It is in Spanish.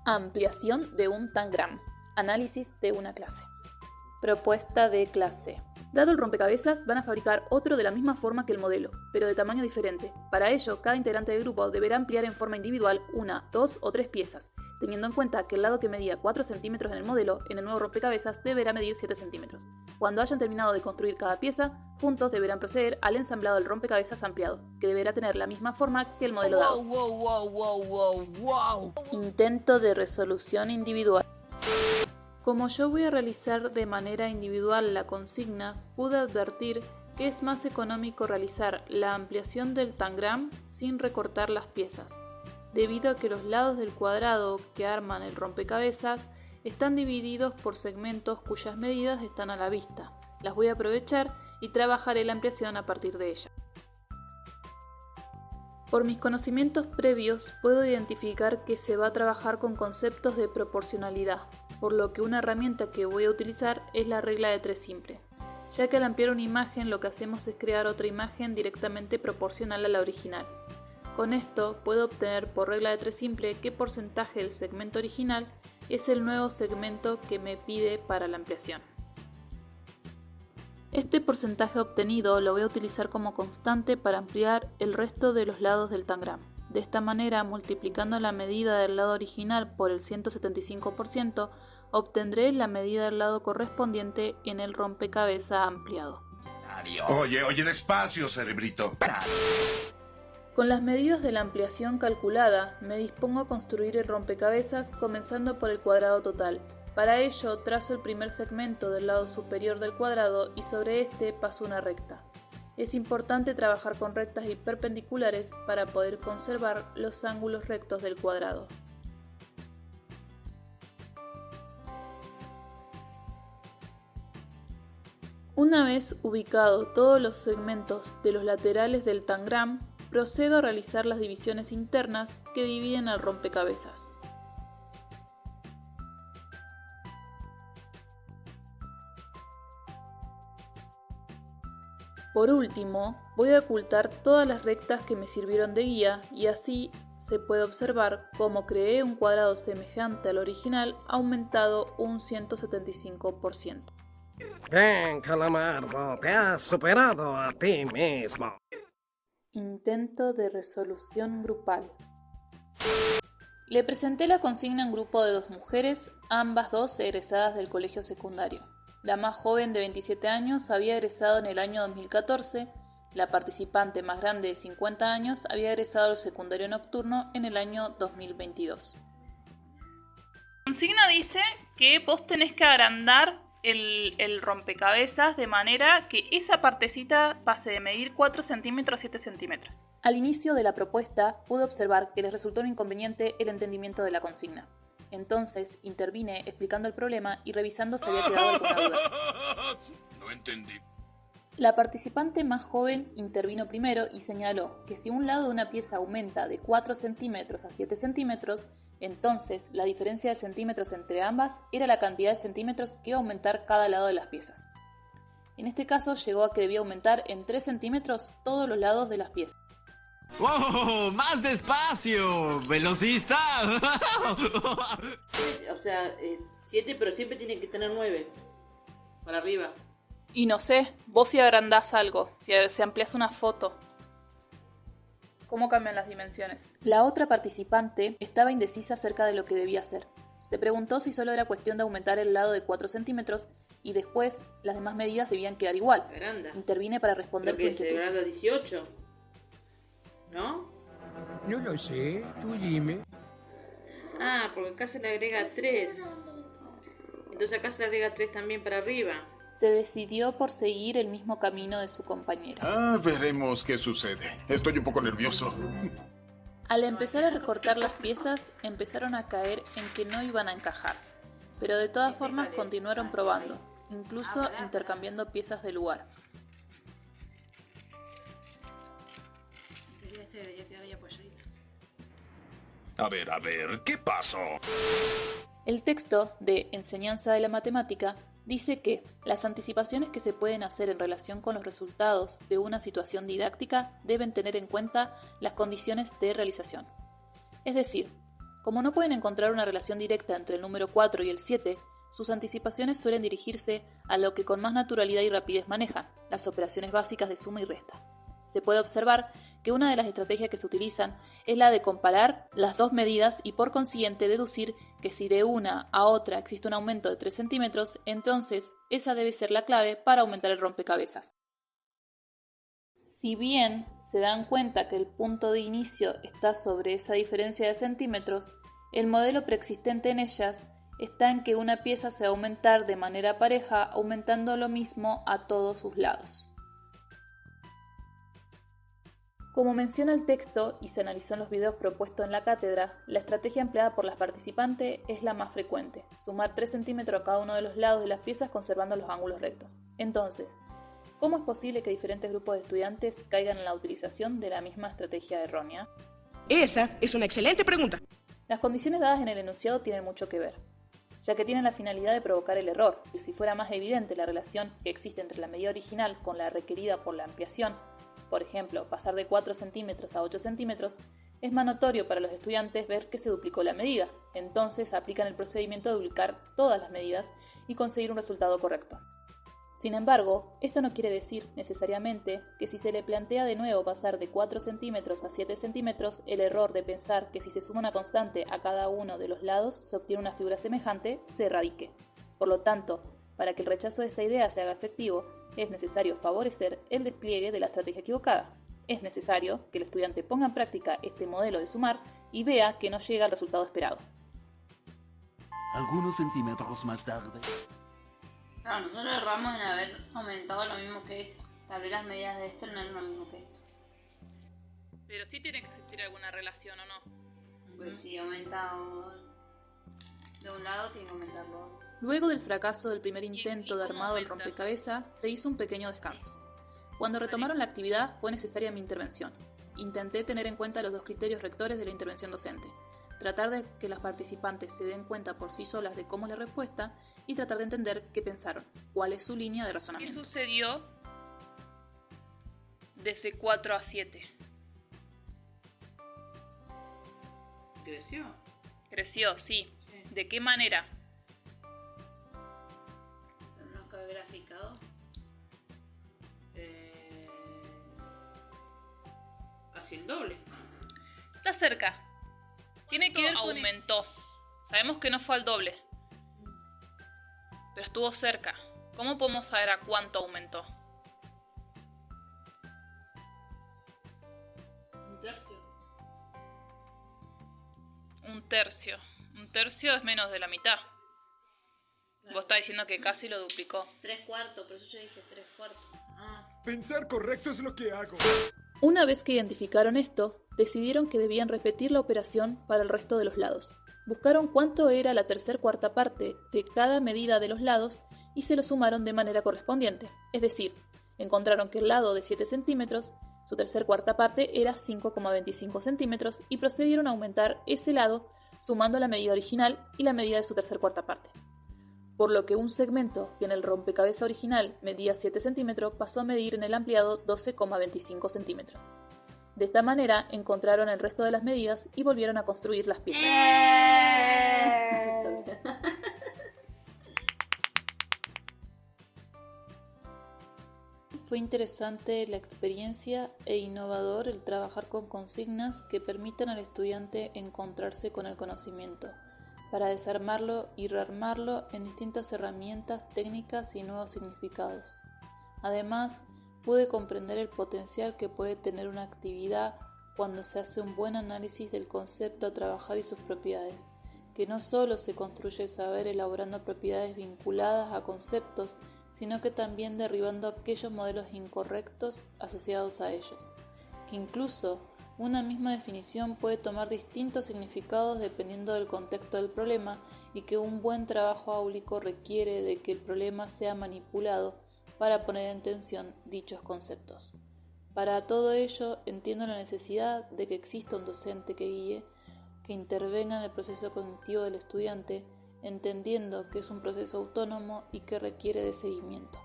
Ampliación de un tangram. Análisis de una clase. Propuesta de clase. Dado el rompecabezas, van a fabricar otro de la misma forma que el modelo, pero de tamaño diferente. Para ello, cada integrante del grupo deberá ampliar en forma individual 1, 2 o 3 piezas, teniendo en cuenta que el lado que medía 4 centímetros en el modelo, en el nuevo rompecabezas deberá medir 7 centímetros. Cuando hayan terminado de construir cada pieza, juntos deberán proceder al ensamblado del rompecabezas ampliado, que deberá tener la misma forma que el modelo dado. Intento de resolución individual. Como yo voy a realizar de manera individual la consigna, pude advertir que es más económico realizar la ampliación del tangram sin recortar las piezas, debido a que los lados del cuadrado que arman el rompecabezas están divididos por segmentos cuyas medidas están a la vista. Las voy a aprovechar y trabajaré la ampliación a partir de ella. Por mis conocimientos previos, puedo identificar que se va a trabajar con conceptos de proporcionalidad, por lo que una herramienta que voy a utilizar es la regla de 3 simple, ya que al ampliar una imagen lo que hacemos es crear otra imagen directamente proporcional a la original. Con esto puedo obtener por regla de 3 simple qué porcentaje del segmento original es el nuevo segmento que me pide para la ampliación. Este porcentaje obtenido lo voy a utilizar como constante para ampliar el resto de los lados del tangram. De esta manera, multiplicando la medida del lado original por el 175%, obtendré la medida del lado correspondiente en el rompecabezas ampliado. Oye, despacio, cerebrito. Con las medidas de la ampliación calculada, me dispongo a construir el rompecabezas comenzando por el cuadrado total. Para ello, trazo el primer segmento del lado superior del cuadrado y sobre este paso una recta. Es importante trabajar con rectas y perpendiculares para poder conservar los ángulos rectos del cuadrado. Una vez ubicado todos los segmentos de los laterales del tangram, procedo a realizar las divisiones internas que dividen al rompecabezas. Por último, voy a ocultar todas las rectas que me sirvieron de guía y así se puede observar cómo creé un cuadrado semejante al original aumentado un 175%. Bien, Calamardo, te has superado a ti mismo. Intento de resolución grupal. Le presenté la consigna a un grupo de 2 mujeres, ambas dos egresadas del colegio secundario. La más joven de 27 años había egresado en el año 2014, la participante más grande de 50 años había egresado al secundario nocturno en el año 2022. La consigna dice que vos tenés que agrandar el rompecabezas de manera que esa partecita pase de medir 4 centímetros a 7 centímetros. Al inicio de la propuesta pude observar que les resultó un inconveniente el entendimiento de la consigna. Entonces intervine explicando el problema y revisando si había quedado alguna duda. No entendí. La participante más joven intervino primero y señaló que si un lado de una pieza aumenta de 4 centímetros a 7 centímetros, entonces la diferencia de centímetros entre ambas era la cantidad de centímetros que iba a aumentar cada lado de las piezas. En este caso llegó a que debía aumentar en 3 centímetros todos los lados de las piezas. ¡Wow! ¡Más despacio! ¡Velocista! O sea, 7, pero siempre tiene que tener 9. Para arriba. Y no sé, vos si agrandás algo, si ampliás una foto. ¿Cómo cambian las dimensiones? La otra participante estaba indecisa acerca de lo que debía hacer. Se preguntó si solo era cuestión de aumentar el lado de 4 centímetros y después las demás medidas debían quedar igual. Agranda. Intervine para responder su Creo que se inquietud. agranda 18. ¿No? No lo sé, tú dime. Ah, porque acá se le agrega 3. Entonces acá se le agrega 3 también para arriba. Se decidió por seguir el mismo camino de su compañera. Veremos qué sucede. Estoy un poco nervioso. Al empezar a recortar las piezas, empezaron a caer en que no iban a encajar, pero de todas formas continuaron probando, incluso intercambiando piezas de lugar. A ver, ¿qué pasó? El texto de Enseñanza de la Matemática dice que las anticipaciones que se pueden hacer en relación con los resultados de una situación didáctica deben tener en cuenta las condiciones de realización. Es decir, Como no pueden encontrar una relación directa entre el número 4 y el 7, sus anticipaciones suelen dirigirse a lo que con más naturalidad y rapidez manejan, las operaciones básicas de suma y resta. Se puede observar que una de las estrategias que se utilizan es la de comparar las dos medidas y por consiguiente deducir que si de una a otra existe un aumento de 3 centímetros, entonces esa debe ser la clave para aumentar el rompecabezas. Si bien se dan cuenta que el punto de inicio está sobre esa diferencia de centímetros, el modelo preexistente en ellas está en que una pieza se va a aumentar de manera pareja, aumentando lo mismo a todos sus lados. Como menciona el texto y se analizó en los videos propuestos en la cátedra, la estrategia empleada por las participantes es la más frecuente, sumar 3 centímetros a cada uno de los lados de las piezas conservando los ángulos rectos. Entonces, ¿cómo es posible que diferentes grupos de estudiantes caigan en la utilización de la misma estrategia errónea? Esa es una excelente pregunta. Las condiciones dadas en el enunciado tienen mucho que ver, ya que tienen la finalidad de provocar el error, y si fuera más evidente la relación que existe entre la medida original con la requerida por la ampliación, por ejemplo, pasar de 4 centímetros a 8 centímetros, es más notorio para los estudiantes ver que se duplicó la medida. Entonces aplican el procedimiento de duplicar todas las medidas y conseguir un resultado correcto. Sin embargo, esto no quiere decir necesariamente que si se le plantea de nuevo pasar de 4 centímetros a 7 centímetros, el error de pensar que si se suma una constante a cada uno de los lados se obtiene una figura semejante se erradique. Por lo tanto, para que el rechazo de esta idea se haga efectivo, es necesario favorecer el despliegue de la estrategia equivocada. Es necesario que el estudiante ponga en práctica este modelo de sumar y vea que no llega al resultado esperado. Algunos centímetros más tarde. Claro, nosotros erramos en haber aumentado lo mismo que esto. Tal vez las medidas de esto no eran lo mismo que esto. Pero sí tiene que existir alguna relación, ¿o no? Pues si aumenta de un lado, tiene que aumentarlo. Luego del fracaso del primer intento de armado del rompecabezas, se hizo un pequeño descanso. Cuando retomaron la actividad, fue necesaria mi intervención. Intenté tener en cuenta los dos criterios rectores de la intervención docente. Tratar de que las participantes se den cuenta por sí solas de cómo es la respuesta y tratar de entender qué pensaron, cuál es su línea de razonamiento. ¿Qué sucedió desde 4 a 7? ¿Creció? Creció, sí. ¿De qué manera? Tenemos que haber graficado. Hacia el doble. Está cerca. Tiene que ver aumentó. Sabemos que no fue al doble. Pero estuvo cerca. ¿Cómo podemos saber a cuánto aumentó? Un tercio. Un tercio. Un tercio es menos de la mitad. Claro. Vos estás diciendo que casi lo duplicó. 3/4, por eso yo dije 3/4. Pensar correcto es lo que hago. Una vez que identificaron esto, decidieron que debían repetir la operación para el resto de los lados. Buscaron cuánto era la tercer cuarta parte de cada medida de los lados y se lo sumaron de manera correspondiente. Es decir, encontraron que el lado de 7 centímetros, su tercer cuarta parte era 5,25 centímetros y procedieron a aumentar ese lado sumando la medida original y la medida de su tercer cuarta parte. Por lo que un segmento que en el rompecabezas original medía 7 centímetros pasó a medir en el ampliado 12,25 centímetros. De esta manera encontraron el resto de las medidas y volvieron a construir las piezas. Fue interesante la experiencia e innovador el trabajar con consignas que permitan al estudiante encontrarse con el conocimiento, para desarmarlo y rearmarlo en distintas herramientas, técnicas y nuevos significados. Además, pude comprender el potencial que puede tener una actividad cuando se hace un buen análisis del concepto a trabajar y sus propiedades, que no solo se construye el saber elaborando propiedades vinculadas a conceptos, sino que también derribando aquellos modelos incorrectos asociados a ellos, que incluso una misma definición puede tomar distintos significados dependiendo del contexto del problema y que un buen trabajo áulico requiere de que el problema sea manipulado para poner en tensión dichos conceptos. Para todo ello, entiendo la necesidad de que exista un docente que guíe, que intervenga en el proceso cognitivo del estudiante, entendiendo que es un proceso autónomo y que requiere de seguimiento.